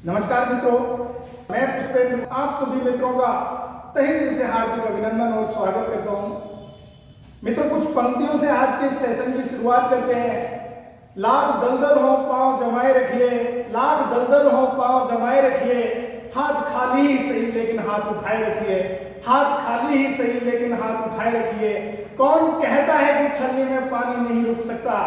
नमस्कार मित्रों, मैं पुष्पेंद्र आप सभी मित्रों का तहे दिल से हार्दिक अभिनंदन और स्वागत करता हूं। मित्रों, कुछ पंक्तियों से आज के सेशन की शुरुआत करते हैं। लाख दलदल हो पांव जमाए रखिए, लाख दलदल हो पांव जमाए रखिए, हाथ खाली ही सही लेकिन हाथ उठाए रखिए, हाथ खाली ही सही लेकिन हाथ उठाए रखिए। कौन कहता है कि छलनी में पानी नहीं रुक सकता,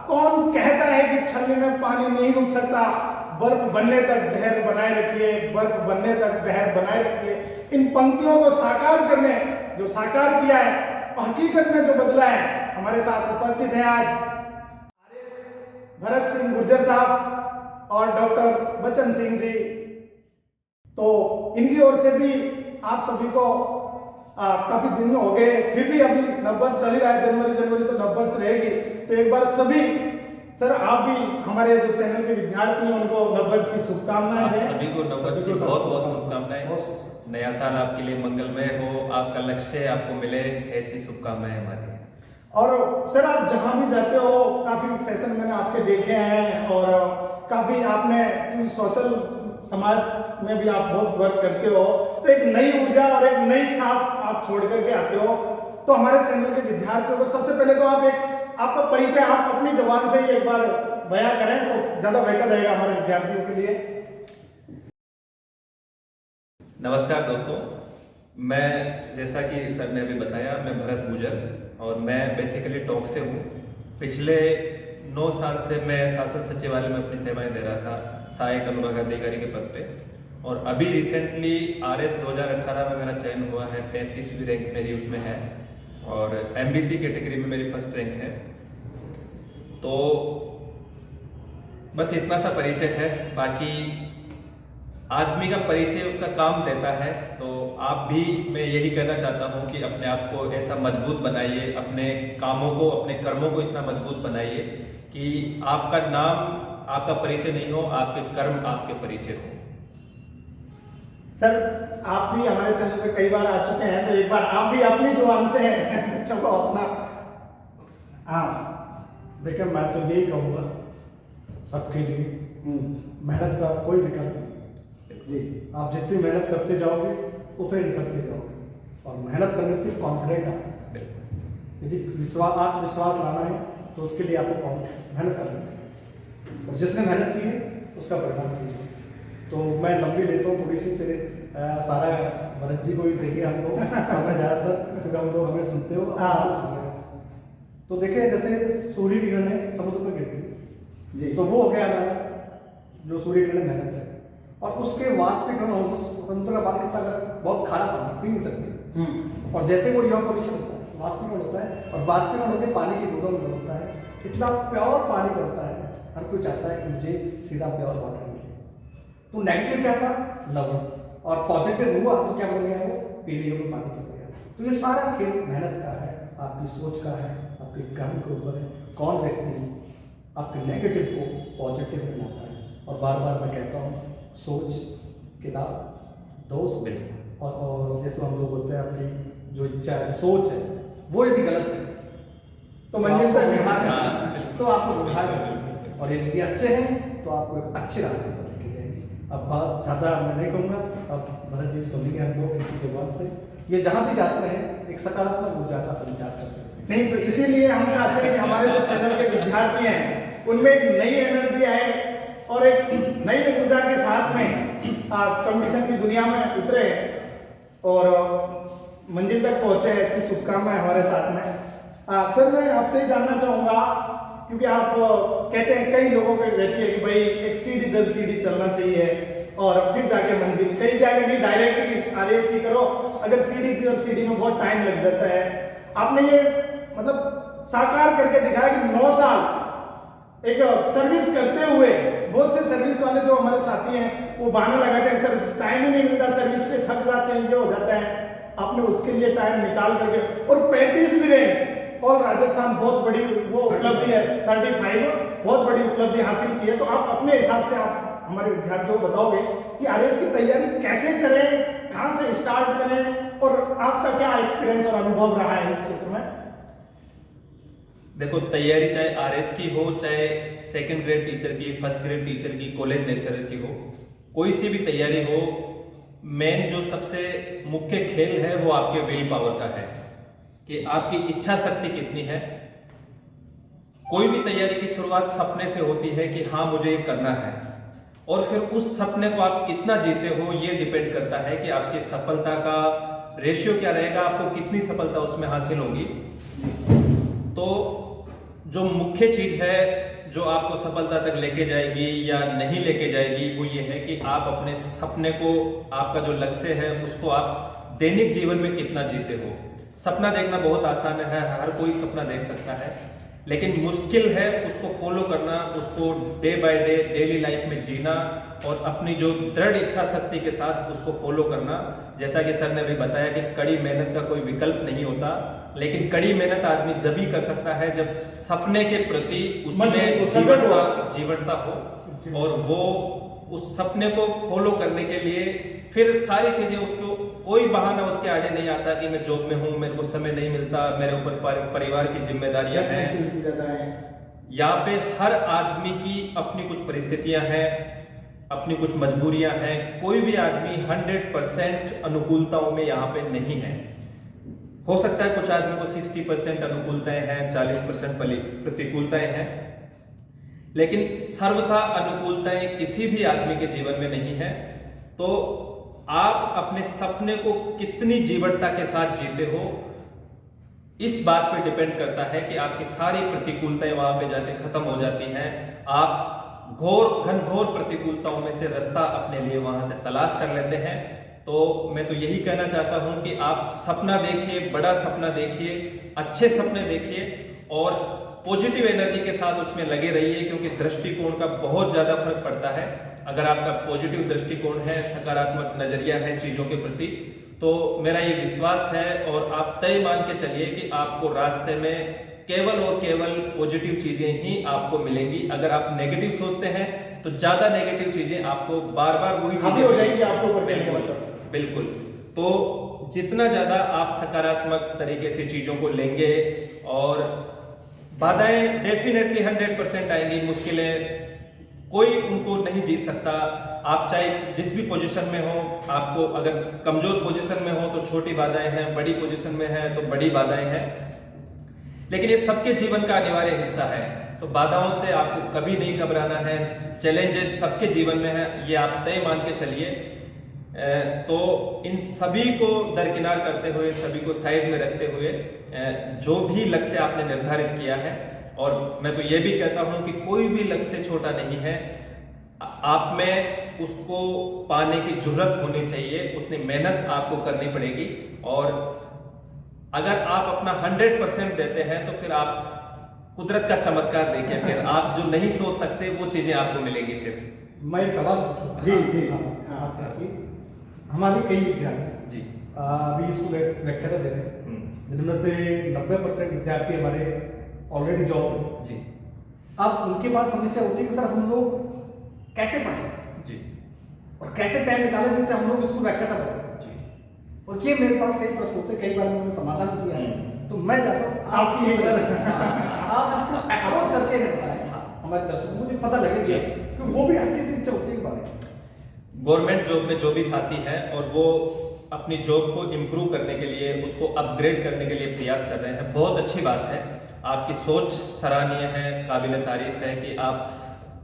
कौन कहता है कि छलनी में पानी नहीं रुक सकता। बर्फ बनने तक धैर्य बनाए रखिए, बर्फ बनने तक धैर्य बनाए रखिए। इन पंक्तियों को साकार करने जो साकार किया है, हकीकत में जो बदला है, हमारे साथ उपस्थित हैं आज आरएस भरत सिंह गुर्जर साहब और डॉक्टर बच्चन सिंह जी। तो इनकी ओर से भी आप सभी को काफी दिन हो गए, फिर भी अभी नववर्ष चल ही रहा है, जनवरी तो नववर्ष रहेगी। तो एक बार सभी सर, आप भी हमारे जो चैनल के विद्यार्थी हैं उनको नववर्ष की शुभकामनाएं दें। सभी को नववर्ष की बहुत बहुत शुभकामनाएं। नया साल आपके लिए मंगलमय हो, आपका लक्ष्य आपको मिले, ऐसी शुभकामनाएं हमारी हैं। और सर, आप जहां भी जाते हो, काफी सेशन मैंने आपके देखे हैं और काफी आपने क्योंकि सोशल समाज में भी आप बहुत वर्क करते हो, तो एक नई ऊर्जा और एक नई छाप आप छोड़ करके आते हो। तो हमारे चैनल के विद्यार्थियों को सबसे पहले तो आपका परिचय आप अपनी जबान से ही एक बार बयां करें तो ज्यादा बेटर रहेगा हमारे विद्यार्थियों के लिए। नमस्कार दोस्तों, मैं जैसा कि सर ने अभी बताया, मैं भरत गुर्जर और मैं बेसिकली टॉक से हूँ। पिछले 9 साल से मैं शासन सचिवालय में अपनी सेवाएं दे रहा था, सहायक अनुभाग अधिकारी के पद पे। और अभी रिसेंटली आरएस 2018 में मेरा चयन हुआ है, 35वीं रैंक मेरी उसमें है और एमबीसी कैटेगरी में मेरी फर्स्ट रैंक है। तो बस इतना सा परिचय है। बाकी आदमी का परिचय उसका काम देता है। तो आप भी, मैं यही कहना चाहता हूँ कि अपने आप को ऐसा मजबूत बनाइए, अपने कामों को, अपने कर्मों को इतना मजबूत बनाइए कि आपका नाम आपका परिचय नहीं हो, आपके कर्म आपके परिचय हो। सर, आप भी हमारे चैनल पे कई बार आ चुके हैं, तो एक बार आप भी अपनी जुबान से बच्चों को अपना। देखिए, मैं तो यही कहूँगा सबके लिए, मेहनत का कोई विकल्प नहीं जी। आप जितनी मेहनत करते जाओगे उतने निकलते जाओगे और मेहनत करने से कॉन्फिडेंट आता है। यदि आत्मविश्वास लाना है तो उसके लिए आपको मेहनत करनी है और जिसने मेहनत की है उसका परिणाम कीजिए। तो मैं लंबी लेता हूँ थोड़ी सी, तेरे सारा भरत जी को भी देंगे हम लोग समय ज़्यादातर, क्योंकि हम लोग हमें सुनते हो। तो देखिए, जैसे सूर्य किरण है समुद्र पर गिरती जी, तो वो हो गया हमारा जो सूर्य किरण मेहनत है। और उसके वाष्पीकरण हो, समुद्र का पानी कितना बहुत खारा पानी पी नहीं सकते। और जैसे वो इवापोरेशन होता है, वाष्पीकरण होता है, और वाष्पीकरण होकर पानी की बूंदों में होता है, इतना प्योर पानी बनता है। हर कोई चाहता है कि मुझे सीधा प्योर वाटर मिले। तो नेगेटिव क्या था, लवण, और पॉजिटिव हुआ तो क्या बदल गया, वो पीने योग्य पानी बन गया। तो ये सारा खेल मेहनत का है, आपकी सोच का है, आपके कर्म के ऊपर है। कौन व्यक्ति आपके नेगेटिव को पॉजिटिव में लाता है। और बार बार मैं कहता हूँ, सोच किताब दोस्त बिल्कुल। और जैसे हम लोग बोलते हैं, अपनी जो इच्छा है, सोच है, वो यदि गलत है तो मंजिल तक विभाग, तो आपको विभाग, और यदि अच्छे हैं तो आपको एक अच्छे रास्ते पर लेके जाएंगे। अब बात ज़्यादा मैं नहीं कहूँगा, अब भरत जी सुनेंगे हम लोग इनकी जुबान से। ये जहाँ भी जाते हैं एक सकारात्मक ऊर्जा का संचार करते हैं। नहीं, तो इसीलिए हम चाहते हैं कि हमारे जो चैनल के विद्यार्थी हैं उनमें एक नई एनर्जी आए और एक नई ऊर्जा के साथ में आप कंपटीशन की दुनिया में उतरे और मंजिल तक पहुंचे। ऐसी शुभकामनाएं हमारे साथ में। सर, मैं आपसे ही जानना चाहूँगा, क्योंकि आप कहते हैं, कई लोगों को रहती है कि भाई एक सीढ़ी दर सीढ़ी चलना चाहिए और फिर जाके मंजिल, कई जाके नहीं डायरेक्ट ही आरएस की करो, अगर सीढ़ी दर सीढ़ी में बहुत टाइम लग जाता है। आपने ये मतलब साकार करके दिखाया कि 9 साल एक सर्विस करते हुए, बहुत से सर्विस वाले जो हमारे साथी हैं वो बहाना लगाते हैं सर टाइम ही नहीं मिलता, सर्विस से थक जाते हैं, ये हो जाता है। आपने उसके लिए टाइम निकाल करके, और 35वीं रैंक और राजस्थान बहुत बड़ी वो उपलब्धि है, 35 बहुत बड़ी उपलब्धि हासिल की है। तो आप अपने हिसाब से आप हमारे विद्यार्थियों को बताओगे कि आरएस की तैयारी कैसे करें, कहाँ से स्टार्ट करें, और आपका क्या एक्सपीरियंस और अनुभव रहा है इस क्षेत्र में? देखो, तैयारी चाहे आरएस की हो, चाहे सेकंड ग्रेड टीचर की, फर्स्ट ग्रेड टीचर की, कॉलेज लेक्चरर की हो, कोई सी भी तैयारी हो, मेन जो सबसे मुख्य खेल है वो आपके विल पावर का है कि आपकी इच्छा शक्ति कितनी है। कोई भी तैयारी की शुरुआत सपने से होती है कि हाँ मुझे ये करना है, और फिर उस सपने को आप कितना जीते हो ये डिपेंड करता है कि आपकी सफलता का रेशियो क्या रहेगा, आपको कितनी सफलता उसमें हासिल होगी। तो जो मुख्य चीज है जो आपको सफलता तक लेके जाएगी या नहीं लेके जाएगी वो ये है कि आप अपने सपने को, आपका जो लक्ष्य है उसको आप दैनिक जीवन में कितना जीते हो। सपना देखना बहुत आसान है, हर कोई सपना देख सकता है, लेकिन मुश्किल है उसको फॉलो करना, उसको day by day daily life में जीना और अपनी जो दृढ़ इच्छा शक्ति के साथ उसको फॉलो करना। जैसा कि सर ने भी बताया कि कड़ी मेहनत का कोई विकल्प नहीं होता, लेकिन कड़ी मेहनत आदमी जब ही कर सकता है जब सपने के प्रति उसमें जीवटता हो और वो उस सपने को फॉलो करने के लिए फिर सारी चीजें, उसको कोई बहाना उसके आगे नहीं आता कि मैं जॉब में हूँ, मेरे को समय नहीं मिलता, मेरे ऊपर परिवार की जिम्मेदारियां हैं। यहाँ पे हर आदमी की अपनी कुछ परिस्थितियां हैं, अपनी कुछ मजबूरियां हैं। कोई भी आदमी 100% अनुकूलताओं में यहाँ पे नहीं है। हो सकता है कुछ आदमी को 60% अनुकूलताएं हैं, 40% प्रतिकूलताएं हैं, लेकिन सर्वथा अनुकूलताएं किसी भी आदमी के जीवन में नहीं है। तो आप अपने सपने को कितनी जीवटता के साथ जीते हो इस बात पे डिपेंड करता है कि आपकी सारी प्रतिकूलताएं वहां पे जाके खत्म हो जाती हैं। आप घनघोर प्रतिकूलताओं में से रास्ता अपने लिए वहां से तलाश कर लेते हैं। तो मैं तो यही कहना चाहता हूं कि आप सपना देखिए, बड़ा सपना देखिए, अच्छे सपने देखिए और पॉजिटिव एनर्जी के साथ उसमें लगे रहिए, क्योंकि दृष्टिकोण का बहुत ज्यादा फर्क पड़ता है। अगर आपका पॉजिटिव दृष्टिकोण है, सकारात्मक नजरिया है चीजों के प्रति, तो मेरा ये विश्वास है और आप तय मान के चलिए कि आपको रास्ते में केवल और केवल पॉजिटिव चीजें ही आपको मिलेंगी। अगर आप नेगेटिव सोचते हैं तो ज्यादा नेगेटिव चीजें आपको बार बार वही चीजें हो जाएंगी आपको। बिल्कुल। तो जितना ज्यादा आप सकारात्मक तरीके से चीजों को लेंगे और बाधाएं डेफिनेटली 100% आएंगी, मुश्किलें कोई उनको नहीं जीत सकता। आप चाहे जिस भी पोजीशन में हो, आपको अगर कमजोर पोजीशन में हो तो छोटी बाधाएं हैं, बड़ी पोजीशन में है तो बड़ी बाधाएं हैं, लेकिन ये सबके जीवन का अनिवार्य हिस्सा है। तो बाधाओं से आपको कभी नहीं घबराना है, चैलेंजेस सबके जीवन में है, ये आप तय मान के चलिए। तो इन सभी को दरकिनार करते हुए, सभी को साइड में रखते हुए जो भी लक्ष्य आपने निर्धारित किया है, और मैं तो ये भी कहता हूं कि कोई भी लक्ष्य छोटा नहीं है, आप में उसको पाने की जरूरत होनी चाहिए, उतनी मेहनत आपको करनी पड़ेगी। और अगर आप अपना 100% देते हैं तो फिर आप कुदरत का चमत्कार देखिए, फिर आप जो नहीं सोच सकते वो चीजें आपको मिलेंगी। फिर मैं एक सवाल पूछूंगा। जी हमारे कई विद्यार्थी जी अभी स्कूल व्याख्याता दे रहे हैं, जिनमें से 90% विद्यार्थी हमारे ऑलरेडी जॉब जी। अब उनके पास समस्या होती है कि सर हम लोग कैसे पढ़ें जी और कैसे टाइम निकालें जिससे हम लोग स्कूल व्याख्याता बने जी। और ये मेरे पास कई प्रश्न होते हैं, कई बार मैंने समाधान किया है, तो मैं चाहता हूँ आपकी आप इसको अप्रोच करके बताएं हमारे दर्शकों को, मुझे पता लगे कि वो भी आपकी इच्छा होती है पढ़े। गवर्नमेंट जॉब में जो भी साथी है और वो अपनी जॉब को इम्प्रूव करने के लिए, उसको अपग्रेड करने के लिए प्रयास कर रहे हैं, बहुत अच्छी बात है। आपकी सोच सराहनीय है, काबिल तारीफ है कि आप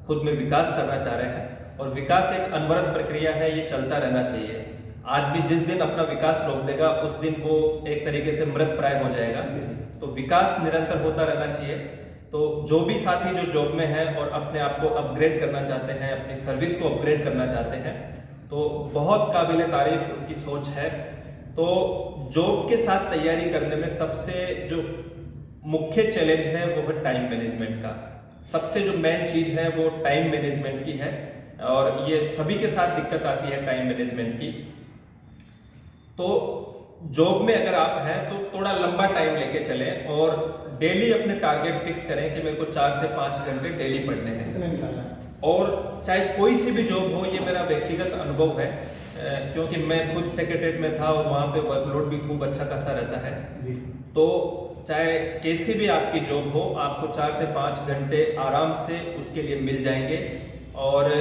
खुद में विकास करना चाह रहे हैं, और विकास एक अनवरत प्रक्रिया है, ये चलता रहना चाहिए। आदमी जिस दिन अपना विकास रोक देगा उस दिन वो एक तरीके से मृत प्राय हो जाएगा। तो विकास निरंतर होता रहना चाहिए। तो जो भी साथी जो जॉब में है और अपने आप को अपग्रेड करना चाहते हैं, अपनी सर्विस को अपग्रेड करना चाहते हैं, तो बहुत काबिल तारीफ उनकी सोच है। तो जॉब के साथ तैयारी करने में सबसे जो मुख्य चैलेंज है वो है टाइम मैनेजमेंट का। सबसे जो मेन चीज है वो टाइम मैनेजमेंट की है, और ये सभी के साथ दिक्कत आती है टाइम मैनेजमेंट की। तो जॉब में अगर आप हैं तो थोड़ा लंबा टाइम लेके चलें और डेली अपने टारगेट फिक्स करें कि मेरे को 4 से 5 घंटे डेली पढ़ने हैं। और चाहे कोई सी भी जॉब हो, ये मेरा व्यक्तिगत अनुभव है, क्योंकि मैं खुद सेक्रेटरीट में था और वहाँ पे वर्कलोड भी खूब अच्छा खासा रहता है जी। तो चाहे कैसी भी आपकी जॉब हो, आपको 4 से 5 घंटे आराम से उसके लिए मिल जाएंगे। और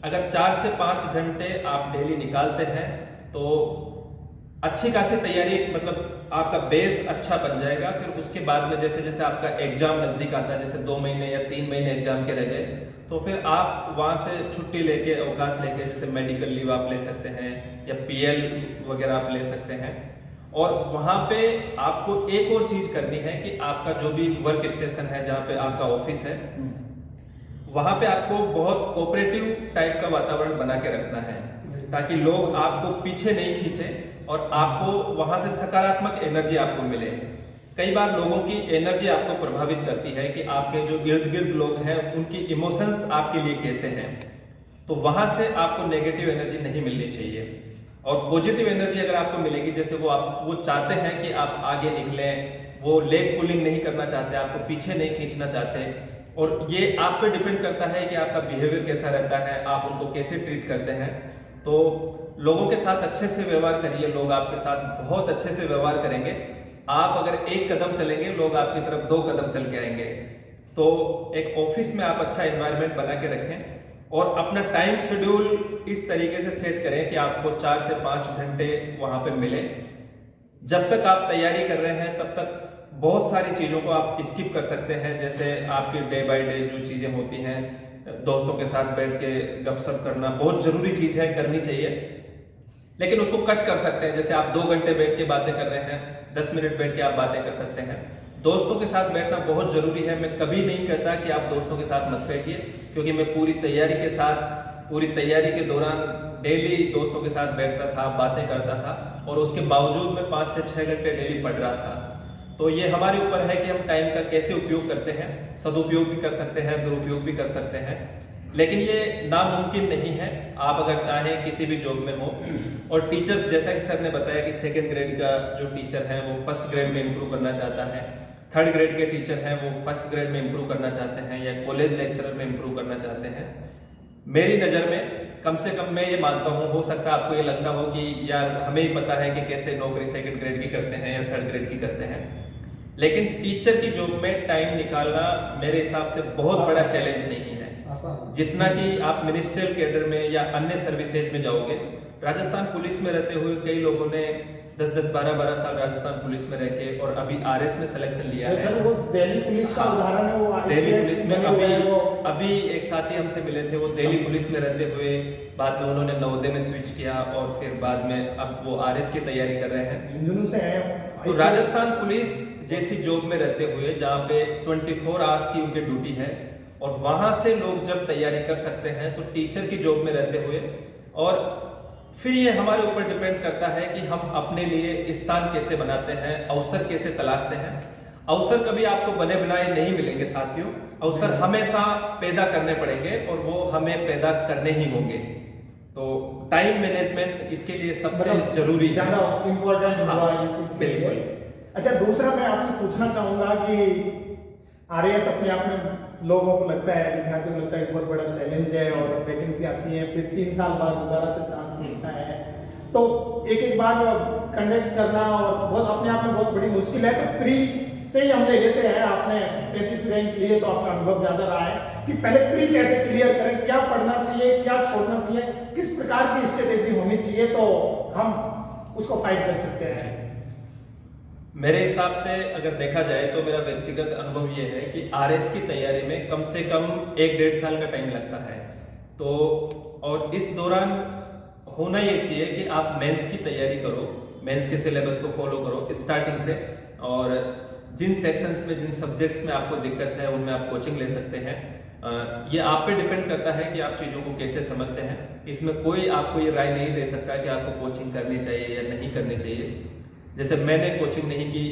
अगर 4 से 5 घंटे आप डेली निकालते हैं तो अच्छी खासी तैयारी, मतलब आपका बेस अच्छा बन जाएगा। फिर उसके बाद में जैसे जैसे आपका एग्जाम नज़दीक आता है, जैसे 2 महीने या 3 महीने एग्जाम के रह गए, तो फिर आप वहाँ से छुट्टी लेके, अवकाश लेके, जैसे मेडिकल लीव आप ले सकते हैं या PL वगैरह आप ले सकते हैं। और वहाँ पे आपको एक और चीज़ करनी है कि आपका जो भी वर्क स्टेशन है, जहाँ पे आपका ऑफिस है, वहाँ पे आपको बहुत कोऑपरेटिव टाइप का वातावरण बना के रखना है, ताकि लोग आपको पीछे नहीं खींचे और आपको वहाँ से सकारात्मक एनर्जी आपको मिले। कई बार लोगों की एनर्जी आपको प्रभावित करती है कि आपके जो इर्द गिर्द लोग हैं उनकी इमोशंस आपके लिए कैसे हैं, तो वहाँ से आपको नेगेटिव एनर्जी नहीं मिलनी चाहिए और पॉजिटिव एनर्जी अगर आपको मिलेगी, जैसे वो चाहते हैं कि आप आगे निकलें, वो लेग पुलिंग नहीं करना चाहते, आपको पीछे नहीं खींचना चाहते, और ये आप पे डिपेंड करता है कि आपका बिहेवियर कैसा रहता है, आप उनको कैसे ट्रीट करते हैं। तो लोगों के साथ अच्छे से व्यवहार करिए, लोग आपके साथ बहुत अच्छे से व्यवहार करेंगे। आप अगर 1 कदम चलेंगे, लोग आपकी तरफ 2 कदम चल के आएंगे। तो एक ऑफिस में आप अच्छा एनवायरनमेंट बना के रखें और अपना टाइम शेड्यूल इस तरीके से सेट करें कि आपको 4 से 5 घंटे वहाँ पे मिले। जब तक आप तैयारी कर रहे हैं तब तक बहुत सारी चीज़ों को आप स्किप कर सकते हैं, जैसे आपकी डे बाय डे जो चीज़ें होती हैं, दोस्तों के साथ बैठ के गपशप करना बहुत ज़रूरी चीज़ है, करनी चाहिए, लेकिन उसको कट कर सकते हैं। जैसे आप 2 घंटे बैठ के बातें कर रहे हैं, 10 मिनट बैठ के आप बातें कर सकते हैं। दोस्तों के साथ बैठना बहुत ज़रूरी है। मैं कभी नहीं कहता कि आप दोस्तों के साथ मत बैठिए, क्योंकि मैं पूरी तैयारी के दौरान डेली दोस्तों के साथ बैठता था, बातें करता था, और उसके बावजूद मैं 5 से 6 घंटे डेली पढ़ रहा था। तो ये हमारे ऊपर है कि हम टाइम का कैसे उपयोग करते हैं। सदुपयोग भी कर सकते हैं, दुरुपयोग भी कर सकते हैं, लेकिन ये नामुमकिन नहीं है। आप अगर चाहें किसी भी जॉब में हो, और टीचर्स, जैसा कि सर ने बताया कि 2nd ग्रेड का जो टीचर है वो 1st ग्रेड में इम्प्रूव करना चाहता है, 3rd ग्रेड के टीचर हैं वो 1st ग्रेड में इम्प्रूव करना चाहते हैं, या कॉलेज लेक्चरर में इम्प्रूव करना चाहते हैं। मेरी नज़र में कम से कम मैं ये मानता हूँ, हो सकता है आपको ये लगता हो कि यार हमें ही पता है कि कैसे नौकरी 2nd ग्रेड की करते हैं या 3rd ग्रेड की करते हैं, लेकिन टीचर की जॉब में टाइम निकालना मेरे हिसाब से बहुत बड़ा चैलेंज नहीं है। जितना कि आप मिनिस्ट्रियल कैडर में या अन्य सर्विसेज में जाओगे, राजस्थान पुलिस में रहते हुए कई लोगों ने 10-10, 12-12 साल राजस्थान पुलिस में रह के और अभी RS में सिलेक्शन लिया है। सर वो दिल्ली पुलिस का उदाहरण है। वो दिल्ली पुलिस में अभी एक साथी हमसे मिले थे, वो दिल्ली पुलिस में रहते हुए बाद में उन्होंने नवोदय में स्विच किया और फिर बाद में अब वो RS की तैयारी कर रहे हैं, झुंझुनू से है। तो राजस्थान पुलिस जैसी जॉब में रहते हुए जहाँ पे 24 आवर्स की उनकी ड्यूटी है, और वहां से लोग जब तैयारी कर सकते हैं, तो टीचर की जॉब में रहते हुए, और फिर ये हमारे ऊपर डिपेंड करता है कि हम अपने लिए स्थान कैसे बनाते हैं, अवसर कैसे तलाशते हैं। अवसर कभी आपको बने बनाए नहीं मिलेंगे साथियों, अवसर हमेशा पैदा करने पड़ेंगे और वो हमें पैदा करने ही होंगे। तो टाइम मैनेजमेंट इसके लिए सबसे जरूरी है, ज्यादा इम्पोर्टेंट हुआ इस चीज के लिए। बिल्कुल। अच्छा, दूसरा मैं आपसे पूछना चाहूंगा कि RAS अपने आप में लोगों को लगता है, विद्यार्थियों को लगता है बहुत बड़ा चैलेंज है, और वैकेंसी आती है, फिर 3 साल बाद दोबारा से चांस मिलता है, तो एक बार कंडक्ट करना और बहुत अपने आप में बहुत बड़ी मुश्किल है। तो प्री से ही हम ले लेते हैं, आपने 35 रैंक लिए तो आपका अनुभव ज्यादा रहा है कि पहले प्री कैसे क्लियर करें, क्या पढ़ना चाहिए, क्या छोड़ना चाहिए, किस प्रकार की स्ट्रेटेजी होनी चाहिए, तो हम उसको फाइट कर सकते हैं। मेरे हिसाब से अगर देखा जाए तो मेरा व्यक्तिगत अनुभव ये है कि RS की तैयारी में कम से कम 1-1.5 साल का टाइम लगता है। तो और इस दौरान होना ये चाहिए कि आप मेंस की तैयारी करो, मेंस के सिलेबस को फॉलो करो स्टार्टिंग से, और जिन सेक्शंस में, जिन सब्जेक्ट्स में आपको दिक्कत है उनमें आप कोचिंग ले सकते हैं। ये आप पे डिपेंड करता है कि आप चीज़ों को कैसे समझते हैं। इसमें कोई आपको ये राय नहीं दे सकता कि आपको कोचिंग करनी चाहिए या नहीं करनी चाहिए। जैसे मैंने कोचिंग नहीं की,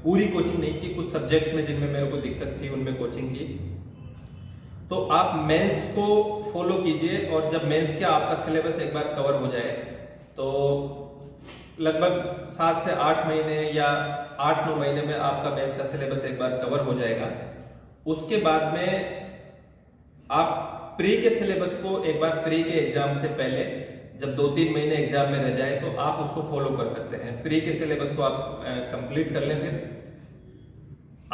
पूरी कोचिंग नहीं की, कुछ सब्जेक्ट्स में जिनमें मेरे को दिक्कत थी उनमें कोचिंग की। तो आप मेंस को फॉलो कीजिए, और जब मेंस का आपका सिलेबस एक बार कवर हो जाए तो लगभग 7 से 8 महीने या 8-9 महीने में आपका मेंस का सिलेबस एक बार कवर हो जाएगा। उसके बाद में आप प्री के सिलेबस को एक बार प्री के एग्जाम से पहले, जब 2-3 महीने एग्जाम में रह जाए, तो आप उसको फॉलो कर सकते हैं। प्री के सिलेबस को आप कंप्लीट कर लें, फिर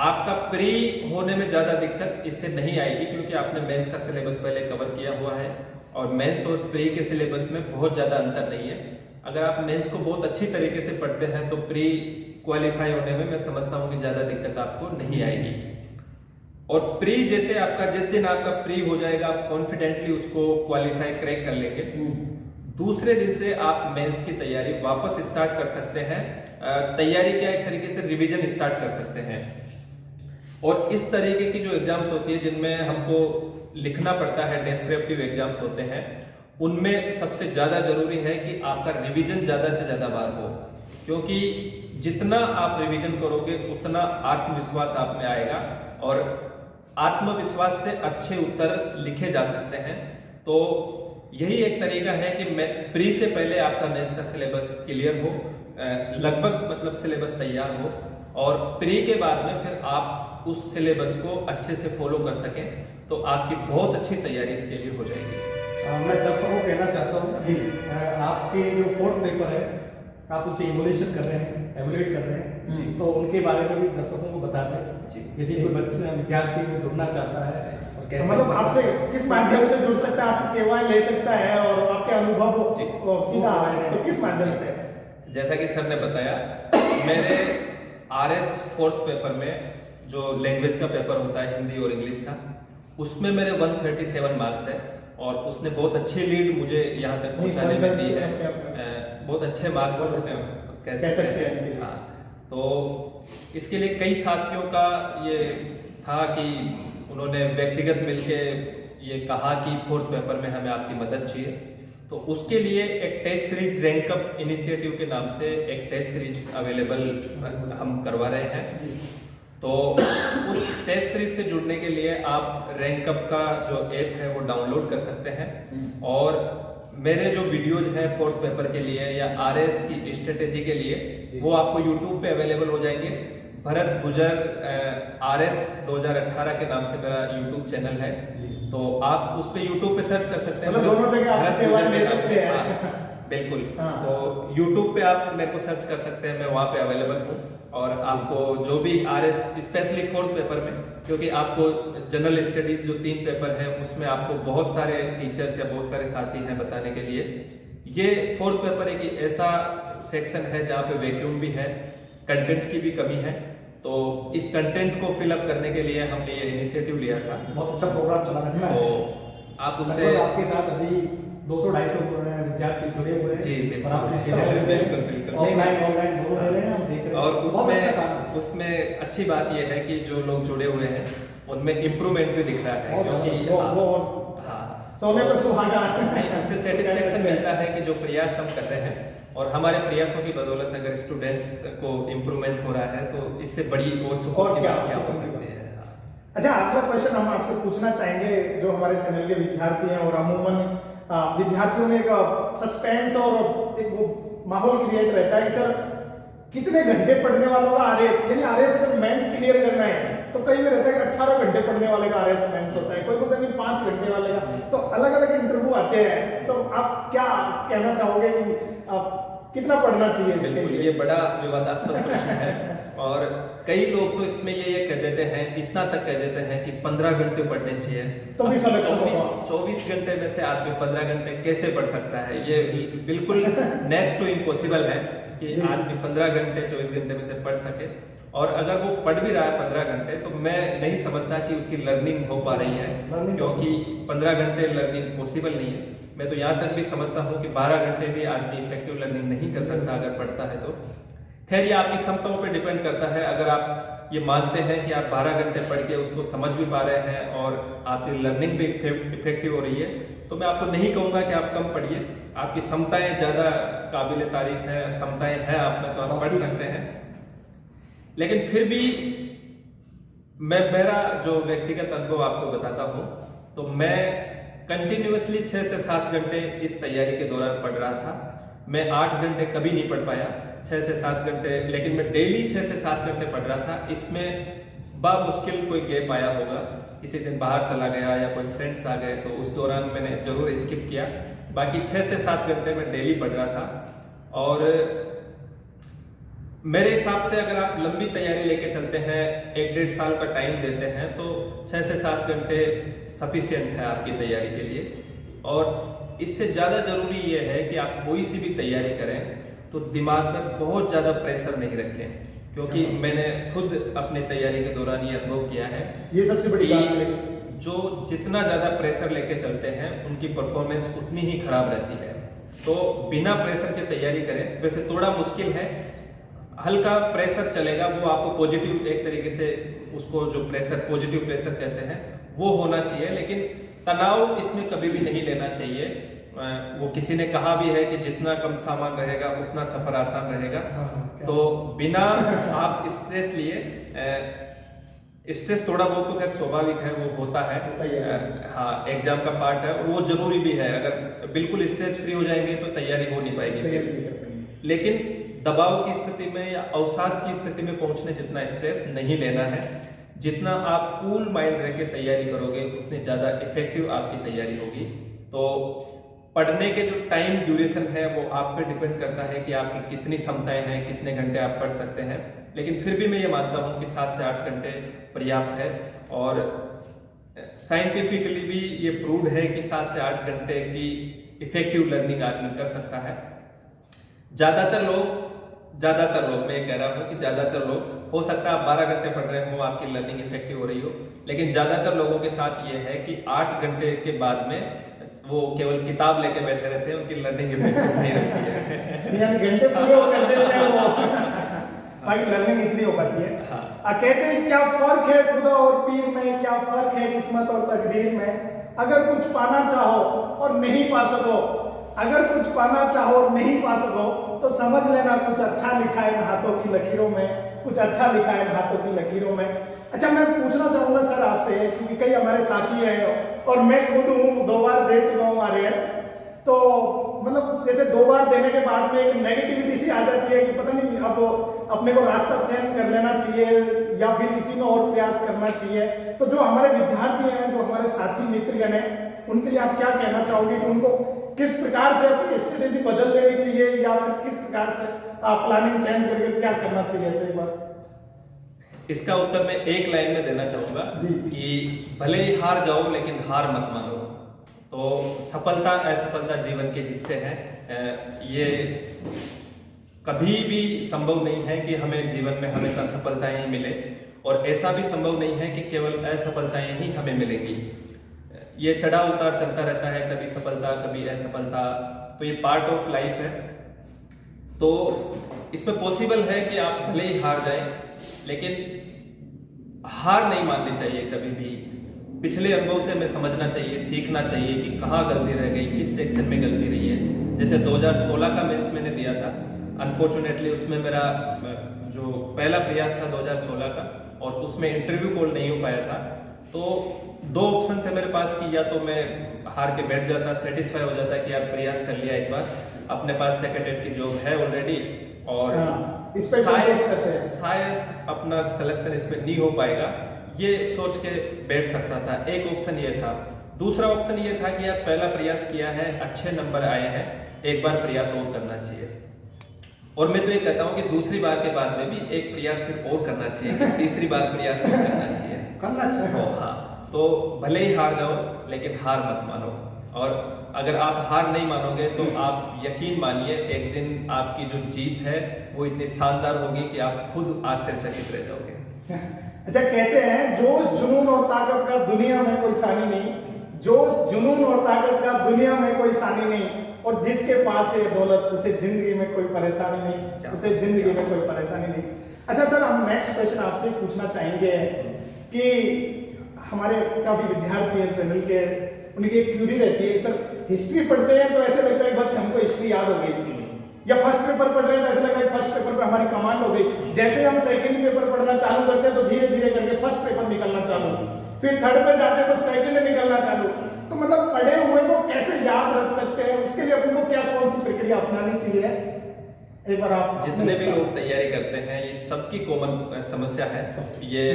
आपका प्री होने में ज़्यादा दिक्कत इससे नहीं आएगी, क्योंकि आपने मेंस का सिलेबस पहले कवर किया हुआ है। और मेंस और प्री के सिलेबस में बहुत ज़्यादा अंतर नहीं है। अगर आप मेंस को बहुत अच्छी तरीके से पढ़ते हैं तो प्री क्वालिफाई होने में मैं समझता हूँ कि ज़्यादा दिक्कत आपको नहीं आएगी। और प्री जैसे आपका जिस दिन आपका प्री हो जाएगा आप कॉन्फिडेंटली उसको क्वालिफाई क्रैक कर लेंगे, दूसरे दिन से आप मेंस की तैयारी वापस स्टार्ट कर सकते हैं। तैयारी क्या एक तरीके से रिवीजन स्टार्ट कर सकते हैं। और इस तरीके की जो एग्जाम्स होती है जिनमें हमको लिखना पड़ता है, डेस्क्रिप्टिव एग्जाम्स होते हैं, उनमें सबसे ज़्यादा जरूरी है कि आपका रिवीजन ज़्यादा से ज़्यादा बार हो, क्योंकि जितना आप रिवीजन करोगे उतना आत्मविश्वास आप में आएगा और आत्मविश्वास से अच्छे उत्तर लिखे जा सकते हैं। तो यही एक तरीका है कि मैं प्री से पहले आपका मेंस का सिलेबस क्लियर हो, लगभग मतलब सिलेबस तैयार हो, और प्री के बाद में फिर आप उस सिलेबस को अच्छे से फॉलो कर सकें तो आपकी बहुत अच्छी तैयारी इसके लिए हो जाएगी। मैं दर्शकों को कहना चाहता हूँ जी, आपके जो 4th पेपर है आप उसे इवोल्यूशन कर रहे हैं, एवोल्यूट कर रहे हैं, तो उनके बारे में भी दर्शकों को बता दें जी। यदि कोई विद्यार्थी जुड़ना चाहता है और कैसे, मतलब आपसे किस माध्यम से जुड़ सकता है, आपकी सेवाएं ले सकता है और आपके अनुभव और सीधा तो किस माध्यम से? जैसा कि सर ने बताया, मेरे RS 4th पेपर में जो लैंग्वेज का पेपर होता है हिंदी और इंग्लिश का, उसमें मेरे 137 मार्क्स है और उसने बहुत अच्छी लीड मुझे यहाँ तक पहुँचाने में दी है। बहुत अच्छे मार्क्स कह सकते हैं। हाँ, तो इसके लिए कई साथियों का ये था कि उन्होंने व्यक्तिगत मिलके ये कहा कि 4th पेपर में हमें आपकी मदद चाहिए, तो उसके लिए एक test series rank up initiative के नाम से एक टेस्ट सीरीज अवेलेबल हम करवा रहे हैं। तो उस टेस्ट सीरीज से जुड़ने के लिए आप रैंक अप का जो ऐप है वो डाउनलोड कर सकते हैं, और मेरे जो वीडियोज हैं 4th पेपर के लिए या RS की स्ट्रेटेजी के लिए वो आपको YouTube पे अवेलेबल हो जाएंगे। भरत गुजर RS 2018 के नाम से मेरा YouTube चैनल है, तो आप उस पे YouTube पे सर्च कर सकते हैं। मतलब दोनों जगह आप सेवा ले सकते हैं। बिल्कुल। तो YouTube पे आप मेरे को सर्च कर सकते हैं, मैं वहाँ पे अवेलेबल हूँ। और आपको जो भी RS स्पेशली 4th पेपर में, क्योंकि आपको जनरल स्टडीज जो 3 पेपर हैं उसमें आपको बहुत सारे टीचर्स या बहुत सारे साथी हैं बताने के लिए, ये 4th पेपर एक ऐसा सेक्शन है जहाँ पे वैक्यूम भी है, कंटेंट की भी कमी है। तो इस कंटेंट को फिलअप करने के लिए हमने ये इनिशिएटिव लिया था। बहुत अच्छा प्रोग्राम चला रखा है। तो आप उससे आपके साथ अभी 200-250 विद्यार्थी जुड़े हुए हैं। जी और आप बिल्कुल ऑफलाइन ऑनलाइन दोनों ले रहे हैं, हम देख रहे हैं। और बहुत अच्छा काम है। उसमें अच्छी बात यह है कि जो लोग जुड़े हुए हैं उनमें इम्प्रूवमेंट भी दिख रहा है, क्योंकि हाँ सोने पर सुहागा उससे सेटिस्फेक्शन मिलता है कि जो प्रयास हम कर रहे हैं और हमारे प्रयासों की बदौलत अगर स्टूडेंट्स को इम्प्रूवमेंट हो रहा है तो इससे बड़ी और सुकून की बात क्या हो सकती है। अच्छा, अगला क्वेश्चन हम आपसे पूछना चाहेंगे, जो हमारे चैनल के विद्यार्थी हैं और अमूमन विद्यार्थियों में एक सस्पेंस और एक वो माहौल क्रिएट रहता है कि सर कितने घंटे पढ़ने वालों का RS, यानी RS अगर मेंस क्लियर करना है तो कई में रहता है कि 18 घंटे पढ़ने वाले का RS मेंस होता है, कोई बोलता है कि 5 घंटे वाले का, तो अलग अलग इंटरव्यू आते हैं। तो आप क्या कहना चाहोगे कि कितना पढ़ना चाहिए इसके बिल्कुल, लिए? ये बड़ा विवादास्पद प्रश्न है और कई लोग तो इसमें ये कह देते हैं, इतना तक कह देते हैं कि 15 घंटे पढ़ने चाहिए। तो 24 घंटे में से आदमी 15 घंटे कैसे पढ़ सकता है? ये बिल्कुल नेक्स्ट टू इम्पॉसिबल है कि आदमी 15 घंटे 24 घंटे में से पढ़ सके। और अगर वो पढ़ भी रहा है 15 घंटे तो मैं नहीं समझता कि उसकी लर्निंग हो पा रही है, क्योंकि 15 घंटे लर्निंग पॉसिबल नहीं है। मैं तो यहाँ तक भी समझता हूँ कि 12 घंटे भी आदमी इफेक्टिव लर्निंग नहीं कर सकता अगर पढ़ता है तो। खैर, ये आपकी क्षमताओं पे डिपेंड करता है। अगर आप ये मानते हैं कि आप 12 घंटे पढ़ के उसको समझ भी पा रहे हैं और आपकी लर्निंग भी इफेक्टिव हो रही है, तो मैं आपको नहीं कहूँगा कि आप कम पढ़िए। आपकी क्षमताएं ज़्यादा काबिल तारीफ हैं, क्षमताएं हैं आप में, तो आप पढ़ सकते हैं। लेकिन फिर भी मैं मेरा जो व्यक्तिगत अनुभव आपको बताता हूँ, तो मैं कंटिन्यूअसली 6 से 7 घंटे इस तैयारी के दौरान पढ़ रहा था। मैं 8 घंटे कभी नहीं पढ़ पाया, 6 से 7 घंटे, लेकिन मैं डेली 6 से 7 घंटे पढ़ रहा था। इसमें बामुश्किल कोई गैप आया होगा, किसी दिन बाहर चला गया या कोई फ्रेंड्स आ गए, तो उस दौरान मैंने जरूर स्किप किया। बाकी 6 से 7 घंटे मैं डेली पढ़ रहा था। और मेरे हिसाब से अगर आप लंबी तैयारी लेके चलते हैं, 1-1.5 साल का टाइम देते हैं, तो 6 से 7 घंटे सफिशिएंट है आपकी तैयारी के लिए। और इससे ज़्यादा ज़रूरी ये है कि आप कोई सी भी तैयारी करें तो दिमाग में बहुत ज़्यादा प्रेशर नहीं रखें, क्योंकि मैंने खुद अपनी तैयारी के दौरान ये अनुभव किया है। ये सबसे बड़ी बात है। जो जितना ज़्यादा प्रेशर लेके चलते हैं उनकी परफॉर्मेंस उतनी ही खराब रहती है। तो बिना प्रेशर के तैयारी करें। वैसे थोड़ा मुश्किल है, हल्का प्रेशर चलेगा, वो आपको पॉजिटिव एक तरीके से उसको जो प्रेशर पॉजिटिव प्रेशर कहते हैं वो होना चाहिए, लेकिन तनाव इसमें कभी भी नहीं लेना चाहिए। वो किसी ने कहा भी है कि जितना कम सामान रहेगा उतना सफर आसान रहेगा। तो बिना आप स्ट्रेस लिए, स्ट्रेस थोड़ा बहुत तो खैर स्वाभाविक है, वो होता है, हाँ एग्जाम का पार्ट है और वो जरूरी भी है। अगर बिल्कुल स्ट्रेस फ्री हो जाएंगे तो तैयारी हो नहीं पाएगी। लेकिन दबाव की स्थिति में या अवसाद की स्थिति में पहुंचने जितना स्ट्रेस नहीं लेना है। जितना आप कूल माइंड रह के तैयारी करोगे उतनी ज़्यादा इफेक्टिव आपकी तैयारी होगी। तो पढ़ने के जो टाइम ड्यूरेशन है वो आप पे डिपेंड करता है कि आपकी कितनी क्षमताएं हैं, कितने घंटे आप पढ़ सकते हैं। लेकिन फिर भी मैं ये मानता हूँ कि 7 से 8 घंटे पर्याप्त है और साइंटिफिकली भी ये प्रूव्ड है कि 7 से 8 घंटे की इफेक्टिव लर्निंग आदमी कर सकता है। ज़्यादातर लोग मैं ये कह रहा हूँ कि ज़्यादातर लोग, हो सकता है आप 12 घंटे पढ़ रहे हो, आपकी लर्निंग इफेक्टिव हो रही हो, लेकिन ज़्यादातर लोगों के साथ ये है कि 8 घंटे के बाद में वो केवल किताब लेके बैठे रहते हैं, उनकी लर्निंग इफेक्टिव नहीं रहती है। यानी घंटे पूरे कर देते हैं वो, बाकी लर्निंग इतनी हो पाती है। हाँ। कहते हैं क्या फर्क है खुदा और पीर में, क्या फर्क है किस्मत और तकदीर में। अगर कुछ पाना चाहो और नहीं पा सको, अगर कुछ पाना चाहो और नहीं पा सको तो समझ लेना कुछ अच्छा लिखा है इन हाथों की लकीरों में, कुछ अच्छा लिखा है इन हाथों की लकीरों में। अच्छा, मैं पूछना चाहूंगा सर आपसे, क्योंकि कई हमारे साथी हैं और मैं खुद हूँ 2 बार दे चुका हूँ RAS, तो मतलब जैसे 2 बार देने के बाद में एक नेगेटिविटी सी आ जाती है कि पता नहीं अब अपने को रास्ता चेंज कर लेना चाहिए या फिर इसी में और प्रयास करना चाहिए। तो जो हमारे विद्यार्थी हैं, जो हमारे साथी मित्रगण हैं, उनके लिए आप क्या कहना चाहोगे कि उनको किस प्रकार से अपनी स्ट्रेटेजी बदल लेनी चाहिए या फिर किस प्रकार से प्लानिंग चेंज करके क्या करना चाहिए? तो एक बार इसका उत्तर मैं एक लाइन में देना चाहूंगा कि भले ही हार जाओ लेकिन हार मत मानो। तो सफलता असफलता जीवन के हिस्से हैं। ये कभी भी संभव नहीं है कि हमें जीवन में हमेशा सफलताएं ही मिले, और ऐसा भी संभव नहीं है कि केवल असफलताएं ही हमें मिलेगी। ये चढ़ाव उतार चलता रहता है, कभी सफलता कभी असफलता, तो ये पार्ट ऑफ लाइफ है। तो इसमें पॉसिबल है कि आप भले ही हार जाएं, लेकिन हार नहीं माननी चाहिए कभी भी। पिछले अनुभव से हमें समझना चाहिए, सीखना चाहिए कि कहाँ गलती रह गई, किस सेक्शन में गलती रही है। जैसे 2016 का मेंस मैंने दिया था, अनफॉर्चुनेटली उसमें मेरा जो पहला प्रयास था 2016 का, और उसमें इंटरव्यू कॉल नहीं हो पाया था। तो 2 ऑप्शन थे मेरे पास कि या तो मैं हार के बैठ जाता, सेटिस्फाई हो जाता कि यार प्रयास कर लिया एक बार, अपने पास सेक्रेटरीट की जॉब है ऑलरेडी, और शायद अपना सिलेक्शन इसमें नहीं हो पाएगा, ये सोच के बैठ सकता था। एक ऑप्शन ये था। दूसरा ऑप्शन ये था कि यार पहला प्रयास किया है, अच्छे नंबर आए हैं, एक बार प्रयास और करना चाहिए। और मैं तो ये कहता हूँ कि दूसरी बार के बाद में भी एक प्रयास फिर और करना चाहिए, तीसरी बार प्रयास और करना चाहिए। तो हाँ, तो भले ही हार जाओ लेकिन हार मत मानो। और अगर आप हार नहीं मानोगे तो आप यकीन मानिए एक दिन आपकी जो जीत है वो इतनी शानदार होगी कि आप खुद आश्चर्यचकित रह जाओगे। अच्छा, कहते हैं जोश जुनून और ताकत का दुनिया में कोई सानी नहीं, जोश जुनून और ताकत का दुनिया में कोई सानी नहीं, और जिसके पास है दौलत उसे जिंदगी में कोई परेशानी नहीं, उसे जिंदगी में कोई परेशानी नहीं। अच्छा सर, हम नेक्स्ट क्वेश्चन आपसे पूछना चाहेंगे कि हमारे काफी विद्यार्थी हैं चैनल के, उनकी एक क्यूरी रहती है, सर हिस्ट्री पढ़ते हैं तो ऐसे लगता है बस हमको हिस्ट्री याद हो गई, या फर्स्ट पेपर पढ़ रहे हैं तो ऐसा लग रहा है फर्स्ट पेपर पे हमारी कमांड हो गई। जैसे हम सेकंड पेपर पढ़ना चालू करते हैं तो धीरे धीरे करके फर्स्ट पेपर निकलना चालू, फिर थर्ड पे जाते हैं तो सेकंड निकलना चालू। तो मतलब पढ़े हुए को कैसे याद रख सकते हैं, उसके लिए अपन को क्या कौन सी प्रक्रिया अपनानी चाहिए? एक बार आप जितने भी लोग तैयारी करते हैं, ये सबकी कॉमन समस्या है, ये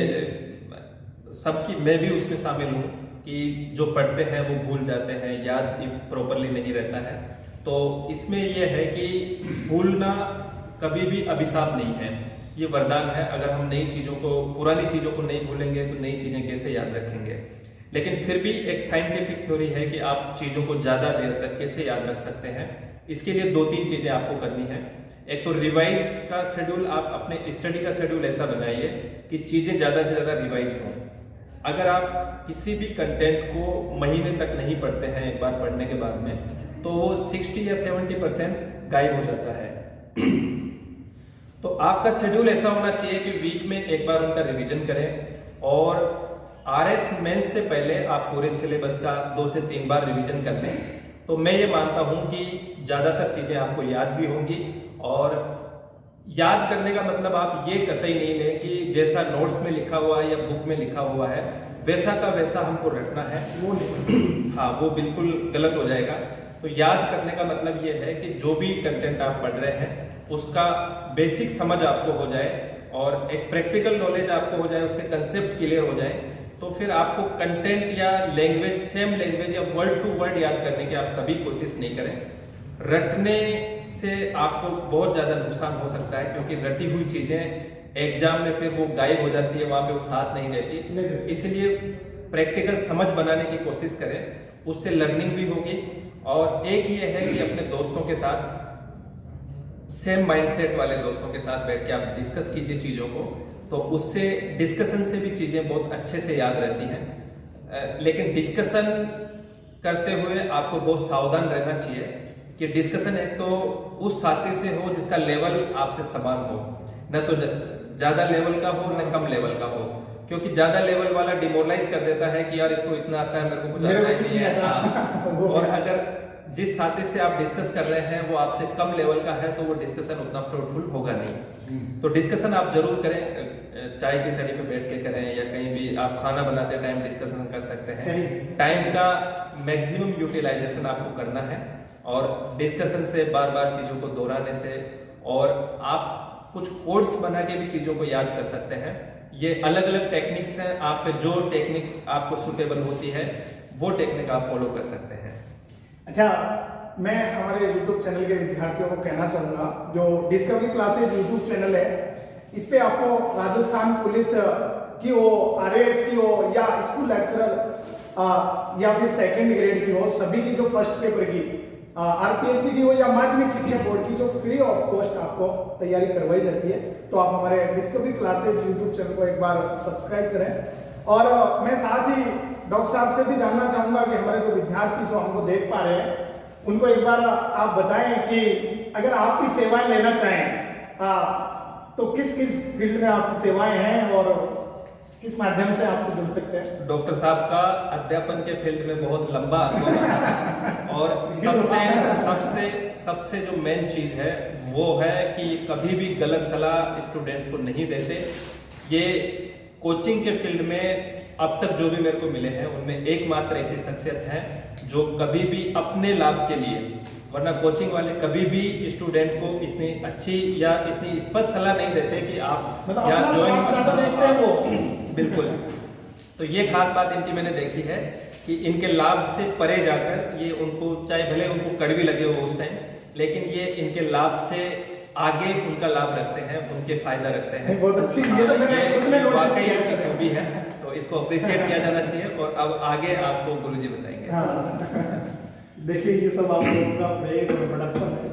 सबकी, मैं भी उसमें शामिल हूँ कि जो पढ़ते हैं वो भूल जाते हैं, याद प्रॉपरली नहीं रहता है। तो इसमें यह है कि भूलना कभी भी अभिशाप नहीं है, ये वरदान है। अगर हम नई चीज़ों को, पुरानी चीज़ों को नहीं भूलेंगे तो नई चीज़ें कैसे याद रखेंगे। लेकिन फिर भी एक साइंटिफिक थ्योरी है कि आप चीज़ों को ज़्यादा देर तक कैसे याद रख सकते हैं। इसके लिए 2-3 चीज़ें आपको करनी है। एक तो रिवाइज का शेड्यूल, आप अपने स्टडी का शेड्यूल ऐसा बनाइए कि चीज़ें ज़्यादा से ज़्यादा रिवाइज हों। अगर आप किसी भी कंटेंट को महीने तक नहीं पढ़ते हैं एक बार पढ़ने के बाद में, तो वो 60 या 70% गायब हो जाता है। तो आपका शेड्यूल ऐसा होना चाहिए कि वीक में एक बार उनका रिवीजन करें और आरएस मेंस से पहले आप पूरे सिलेबस का 2 से 3 बार रिवीजन कर लें। तो मैं ये मानता हूँ कि ज़्यादातर चीज़ें आपको याद भी होंगी। और याद करने का मतलब आप ये कतई नहीं लें कि जैसा नोट्स में लिखा हुआ है या बुक में लिखा हुआ है वैसा का वैसा हमको रखना है, वो नहीं। हाँ, वो बिल्कुल गलत हो जाएगा। तो याद करने का मतलब ये है कि जो भी कंटेंट आप पढ़ रहे हैं उसका बेसिक समझ आपको हो जाए और एक प्रैक्टिकल नॉलेज आपको हो जाए, उसके कंसेप्ट क्लियर हो जाए। तो फिर आपको कंटेंट या लैंग्वेज, सेम लैंग्वेज या वर्ड टू वर्ड याद करने की आप कभी कोशिश नहीं करें। रटने से आपको बहुत ज़्यादा नुकसान हो सकता है, क्योंकि रटी हुई चीज़ें एग्जाम में फिर वो गायब हो जाती है, वहाँ पे वो साथ नहीं रहती। इसलिए प्रैक्टिकल समझ बनाने की कोशिश करें, उससे लर्निंग भी होगी। और एक ये है कि अपने दोस्तों के साथ, सेम माइंडसेट वाले दोस्तों के साथ बैठ के आप डिस्कस कीजिए चीज़ों को, तो उससे डिस्कशन से भी चीज़ें बहुत अच्छे से याद रहती हैं। लेकिन डिस्कशन करते हुए आपको बहुत सावधान रहना चाहिए कि डिस्कशन एक तो उस साथी से हो जिसका लेवल आपसे समान हो, न तो ज़्यादा लेवल का हो न कम लेवल का हो। क्योंकि ज़्यादा लेवल वाला डिमोरलाइज कर देता है कि यार इसको इतना आता है, मेरे को कुछ आता ही नहीं आता। और अगर जिस साथी से आप डिस्कस कर रहे हैं वो आपसे कम लेवल का है तो वो डिस्कशन उतना फ्रूटफुल होगा नहीं। तो डिस्कशन आप जरूर करें, चाय की तड़ी पे बैठ के करें या कहीं भी आप खाना बनाते टाइम डिस्कशन कर सकते हैं। टाइम का मैक्सिमम यूटिलाइजेशन आपको करना है और डिस्कशन से बार बार चीज़ों को दोहराने से, और आप कुछ कोड्स बना के भी चीज़ों को याद कर सकते हैं। ये अलग अलग टेक्निक्स हैं, आप पे जो टेक्निक आपको सुटेबल होती है वो टेक्निक आप फॉलो कर सकते हैं। अच्छा, मैं हमारे YouTube चैनल के विद्यार्थियों को कहना चाहूँगा, जो डिस्कवरी क्लासेज YouTube चैनल है, इस पे आपको राजस्थान पुलिस की हो, RAS की हो या स्कूल लेक्चरर या फिर सेकंड ग्रेड की हो, सभी की जो फर्स्ट पेपर की RPSC की हो या माध्यमिक शिक्षा बोर्ड की जो फ्री ऑफ कॉस्ट आपको तैयारी करवाई जाती है, तो आप हमारे डिस्कवरी क्लासेज YouTube चैनल को एक बार सब्सक्राइब करें। और मैं साथ ही डॉक्टर साहब से भी जानना चाहूँगा कि हमारे जो विद्यार्थी जो हमको देख पा रहे हैं उनको एक बार आप बताएं कि अगर आपकी सेवाएं लेना चाहें तो किस किस फील्ड में आपकी सेवाएं हैं और किस माध्यम से आपसे जुड़ सकते हैं। डॉक्टर साहब का अध्यापन के फील्ड में बहुत लंबा अनुभव है और सबसे जो मेन चीज है वो है कि कभी भी गलत सलाह स्टूडेंट्स को नहीं देते। ये कोचिंग के फील्ड में अब तक जो भी मेरे को मिले हैं उनमें एकमात्र ऐसी शख्सियत है जो कभी भी अपने लाभ के लिए, वरना कोचिंग वाले कभी भी स्टूडेंट को इतनी अच्छी या इतनी स्पष्ट सलाह नहीं देते कि आप या ज्वाइन। बिल्कुल, तो ये खास बात इनकी मैंने देखी है कि इनके लाभ से परे जाकर ये उनको, चाहे भले उनको कड़वी लगे हो उस टाइम, लेकिन ये इनके लाभ से आगे उनका लाभ रखते हैं, उनके फायदा रखते हैं। बहुत अच्छी, ये तो मैंने वाकई इनकी खूबी है, तो इसको अप्रिशिएट किया जाना चाहिए। और अब आगे आपको गुरुजी बताएंगे। देखिए, ये सब आप लोगों का प्रेम और बड़प्पन है।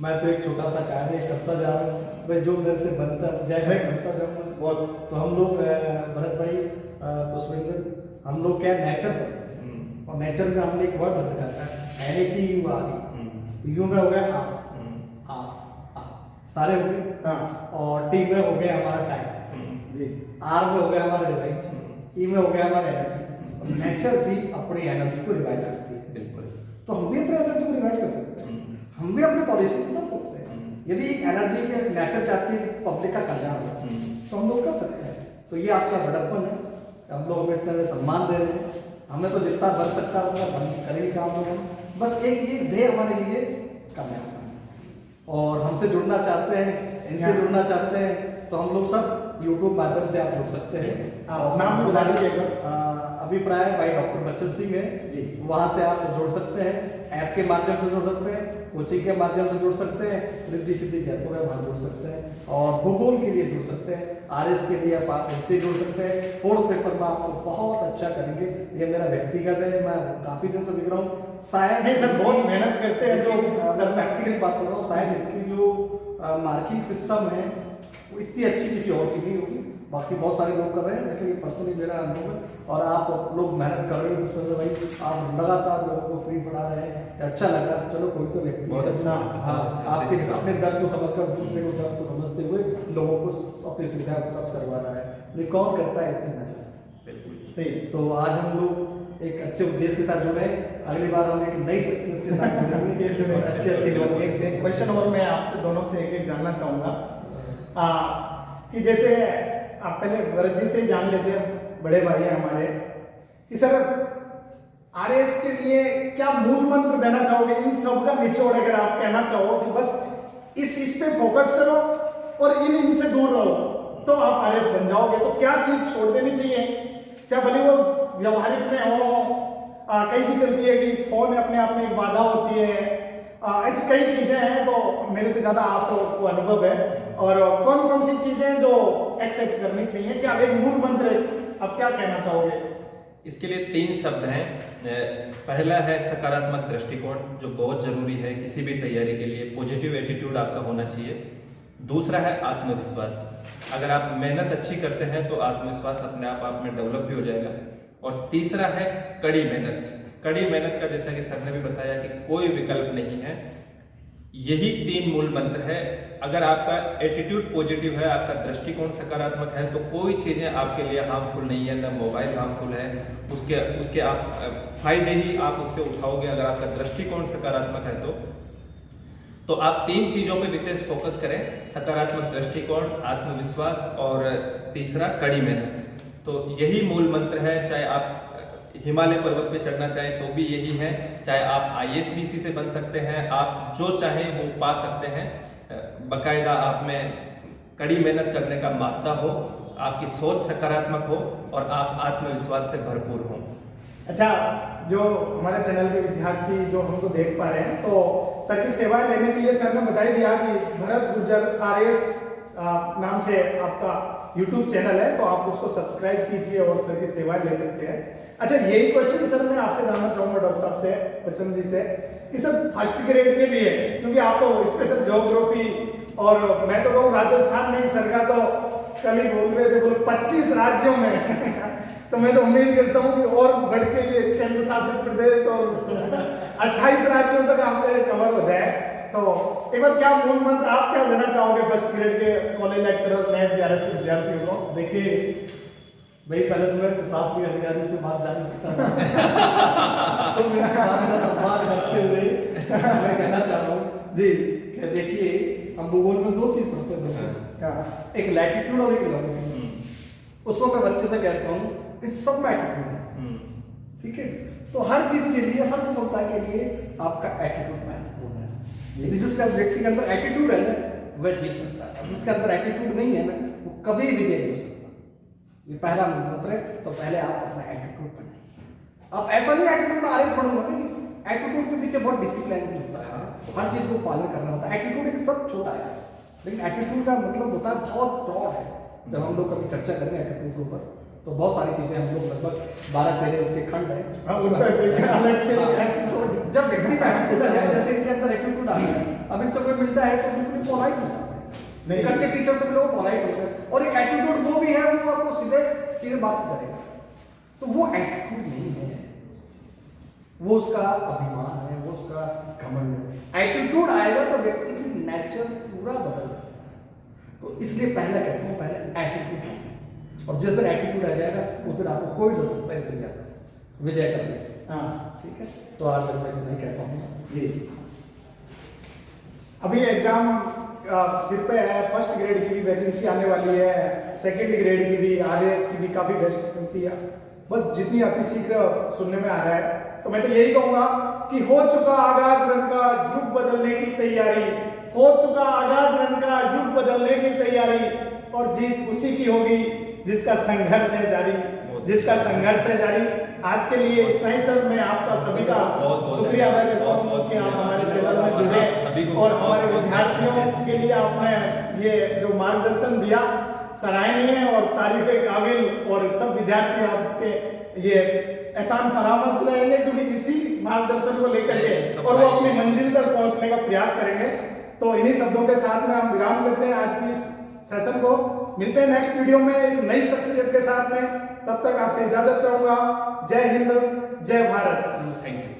मैं तो एक छोटा सा कार्य करता जा रहा हूँ, भाई जो मेरे से बनता जाए मैं करता जाऊँगा। बहुत तो हम लोग भरत भाई, पुष्पेंद्र, हम लोग क्या नेचर करते हैं, और नेचर में हमने एक वर्ड रखा है NATURE। यू में हो गया सारे हो गए, और टी में हो गया हमारा टाइम जी, आर में हो गया हमारा रिवाइज, ई में हो गया हमारा एनर्जी। नेचर भी अपनी एनर्जी को रिवाइज रखती है। बिल्कुल, तो हम भी अपनी एनर्जी को रिवाइज कर सकते हैं, हम भी अपने पॉलिसी को बदल सकते हैं। यदि एनर्जी के नेचर चाहती है पब्लिक का कल्याण हो तो हम लोग कर सकते हैं। तो ये आपका बड़प्पन है, हम लोग हमें इतना सम्मान दे रहे हैं, हमें तो जितना बन सकता है उतना करेंगे काम लोग। बस एक ये ध्येय हमारे लिए कामयाब, और हमसे जुड़ना चाहते हैं, इनसे जुड़ना चाहते हैं, तो हम लोग सब YouTube माध्यम से आप जुड़ सकते हैं। नाम बता दीजिएगा। अभिप्राय भाई डॉक्टर बच्चन सिंह है जी, वहाँ से आप जुड़ सकते हैं। ऐप के माध्यम से जुड़ सकते हैं, कोचिंग के माध्यम से जुड़ सकते हैं, रिद्धि सिद्धि जयपुर है वहाँ जुड़ सकते हैं, और भूगोल के लिए जुड़ सकते हैं, आरएस के लिए आप इनसे जुड़ सकते हैं। 4th पेपर में आपको बहुत अच्छा करेंगे, ये मेरा व्यक्तिगत है, मैं काफ़ी दिन से दिख रहा हूँ। शायद नहीं सर, बहुत मेहनत करते हैं। जो सर प्रैक्टिकली बात कर रहा हूँ, शायद इनकी जो मार्किंग सिस्टम है वो इतनी अच्छी किसी और की नहीं होगी। बाकी बहुत सारे लोग कर रहे हैं, लेकिन ये पर्सनली मेरा अनुभव है। और आप लोग मेहनत कर रहे हो उसमें, तो भाई आप लगातार लोगों को फ्री पढ़ा रहे हैं, अच्छा लगा। चलो कोई तो व्यक्ति बहुत है। अच्छा, हाँ, अच्छा, आपके अच्छा। अपने दर्द को समझकर दूसरे को दर्द को समझते हुए लोगों को अपनी सुविधा उपलब्ध करवा रहा है। ये कौन करता है इतनी मेहनत? बिल्कुल सही। तो आज हम लोग एक अच्छे उद्देश्य के साथ जुड़े हैं, अगली बार हम एक नई सक्सेस के साथ जुड़ेंगे। अच्छे लोग। एक क्वेश्चन और मैं आपसे दोनों से एक जानना चाहूँगा कि जैसे आप पहले भरत जी से जान लेते हैं, बड़े भाई हैं हमारे, कि सर आरएस के लिए क्या मूल मंत्र देना चाहोगे? इन सब का निचोड़ अगर आप कहना चाहो कि बस इस पे फोकस करो और इनसे दूर रहो तो आप आरएस बन जाओगे, तो क्या चीज छोड़ देनी चाहिए? चाहे भले वो व्यवहारिक में हो, कई की चलती है कि फोन अपने आप में एक बाधा होती है, ऐसी कई चीजें हैं, तो मेरे से ज्यादा आपको अनुभव है। और कौन कौन सी चीजें जो एक्सेप्ट करनी चाहिए, क्या एक मूल मंत्र आप क्या कहना चाहोगे? इसके लिए 3 शब्द हैं। पहला है सकारात्मक दृष्टिकोण, जो बहुत जरूरी है किसी भी तैयारी के लिए। पॉजिटिव एटीट्यूड आपका होना चाहिए। दूसरा है आत्मविश्वास। अगर आप मेहनत अच्छी करते हैं तो आत्मविश्वास अपने आप में डेवलप भी हो जाएगा। और तीसरा है कड़ी मेहनत। कड़ी मेहनत का जैसा कि सर ने भी बताया कि कोई विकल्प नहीं है। यही 3 मूल मंत्र है। अगर आपका एटीट्यूड पॉजिटिव है, आपका दृष्टिकोण सकारात्मक है, तो कोई चीज़ें आपके लिए हार्मफुल नहीं है, ना मोबाइल हार्मफुल है, उसके आप फायदे ही आप उससे उठाओगे। अगर आपका दृष्टिकोण सकारात्मक है तो आप 3 चीज़ों पे विशेष फोकस करें, सकारात्मक दृष्टिकोण, आत्मविश्वास और तीसरा कड़ी मेहनत। तो यही मूल मंत्र है। चाहे आप हिमालय पर्वत पे चढ़ना चाहें तो भी यही है, चाहे आप ISVC से बन सकते हैं, आप जो चाहें वो पा सकते हैं। बाकायदा आप में कड़ी मेहनत करने का मादा हो, आपकी सोच सकारात्मक हो और आप आत्मविश्वास से भरपूर हों। अच्छा, जो हमारे चैनल के विद्यार्थी जो हमको देख पा रहे हैं, तो सर की सेवाएं लेने के लिए सर ने बता ही दिया कि भरत गुर्जर RS नाम से आपका YouTube चैनल है, तो आप उसको सब्सक्राइब कीजिए और सर की सेवाएं ले सकते हैं। अच्छा, यही क्वेश्चन सर मैं आपसे जानना चाहूँगा डॉक्टर साहब से, बच्चन जी से, कि सर फर्स्ट ग्रेड के लिए, क्योंकि आप तो स्पेशल ज्योग्राफी और मैं तो कहूँ राजस्थान में, सर का तो कल ही बोल रहे थे, बोले 25 राज्यों में तो मैं तो उम्मीद करता हूँ कि और बढ़ के ये केंद्र शासित प्रदेश और 28 राज्यों तक आपके कवर हो जाए। तो एक बार क्या मूल मंत्र आप क्या देना चाहोगे फर्स्ट ग्रेड के कॉलेज लेक्चरर नेट JRF के विद्यार्थियों को? देखिए भाई, पहले तो मैं प्रशासनिक अधिकारी से बात जा नहीं सकता तो मेरे बात का सम्मान करते हुए मैं कहना चाह रहा हूँ जी कि देखिए, हम भूगोल में 2 चीज पढ़ते हैं, एक लैटिट्यूड और एक लॉन्गिट्यूड। उसको मैं बच्चे से कहता हूँ इन सब में एटीट्यूड है, ठीक है? तो हर चीज के लिए, हर सफलता के लिए आपका एटीट्यूड महत्वपूर्ण है। जिसका व्यक्ति के अंदर एटीट्यूड है ना, वह जीत सकता है। जिसके अंदर एटीट्यूड नहीं है ना, वो कभी विजय नहीं हो सकता। ये पहला मंत्र है। तो पहले आप अपना एटीट्यूड बनाइए। आप ऐसा नहीं एटीट्यूड में RS बनूंगा, नहीं, एटीट्यूड के पीछे बहुत डिसिप्लिन होता है, हर चीज को पालन करना होता है। एटीट्यूड एक सब छोटा है, लेकिन एटीट्यूड का मतलब होता है बहुत ब्रॉड है। जब हम लोग कभी चर्चा करेंगे एटीट्यूड के ऊपर, तो बहुत सारी चीजें हम लोग लगभग 12-13 उसके खंड है, अलग से एपिसोड। जब व्यक्ति का एटीट्यूड आ जाए, जैसे इनके अंदर एटीट्यूड आ गया, अब इनसे कोई मिलता है तो बिल्कुल पोलाइट हो जाता है। कच्चे टीचर से लोग पोलाइट होते हैं, और एक एटीट्यूड वो भी है, वो आपको सीधे सिर बात करेगा। तो वो एटीट्यूड नहीं है, वो उसका अभिमान है, वो उसका घमंड है। एटीट्यूड आएगा तो व्यक्ति की नेचर पूरा बदल जाता है। तो इसलिए पहले कहता हूँ, पहले एटीट्यूड, और जिस दिन एटीट्यूड आ जाएगा उस दिन आपको कोई डर सकता है इस दुनिया पर विजय करने से। हाँ, ठीक है। तो आज तक मैं नहीं कह पाऊंगा जी। अभी एग्जाम सिर पे है, फर्स्ट ग्रेड की भी वैकेंसी आने वाली है, सेकंड ग्रेड की भी, RS की भी काफी वैकेंसी है, बस जितनी अति शीघ्र सुनने में आ रहा है। तो मैं तो यही कहूंगा कि हो चुका आगाज रन का युग बदलने की तैयारी, हो चुका आगाज रन का युग बदलने की तैयारी, और जीत उसी की होगी जिसका संघर्ष है जारी, जिसका संघर्ष है जारी। आज के लिए इतना ही सर। मैं आपका सभी का बहुत शुक्रिया अदा करता हूँ बहुत कि आप हमारे धन्यवाद। चैनल में और जुड़े आप सभी को और हमारे बहुत विद्यार्थियों विशेष के लिए आपने ये जो मार्गदर्शन दिया सराहनीय और तारीफे काबिल। और सब विद्यार्थी आपके ये एहसान फरामश रहेंगे, क्योंकि इसी मार्गदर्शन को लेकर के और वो अपनी मंजिल तक पहुंचने का प्रयास करेंगे। तो इन्हीं शब्दों के साथ में हम विराम करते हैं आज की इस सेशन को। मिलते हैं नेक्स्ट वीडियो में एक नई शख्सियत के साथ में। तब तक आपसे इजाजत चाहूंगा। जय हिंद, जय भारत। Thank you.